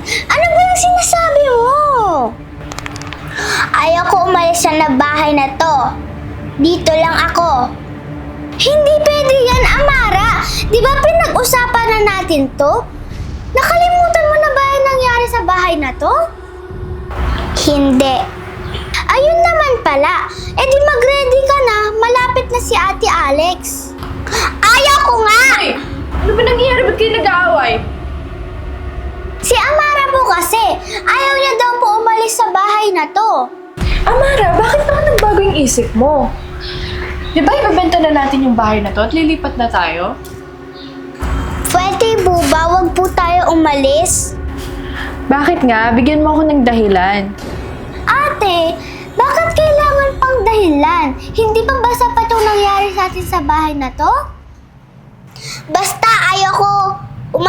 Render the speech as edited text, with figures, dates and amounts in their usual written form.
Ano ba yung sinasabi mo? Ayoko umalis na bahay na to. Dito lang ako. Hindi pwede yan, Amara. Di ba pinag-usapan na natin to? Nakalimutan mo na ba yung nangyari sa bahay na to? Hindi. Ayun naman pala. E di mag-ready ka na. Malapit na si Ate Alex. Ayaw ko nga! Ay! Ano ba nangyayari? Ba't kayo nag-aaway? Si Amara po kasi. Ayaw niya daw po umalis sa bahay na to. Amara, bakit naman nagbago yung isip mo? Di ba ibabenta na natin yung bahay na to at lilipat na tayo? Pwede po ba? Huwag po tayo umalis. Bakit nga? Bigyan mo ako ng dahilan. Ate, bakit kailangan pang dahilan? Hindi pa ba sapat yung nangyari sa atin sa bahay na to? Basta ayoko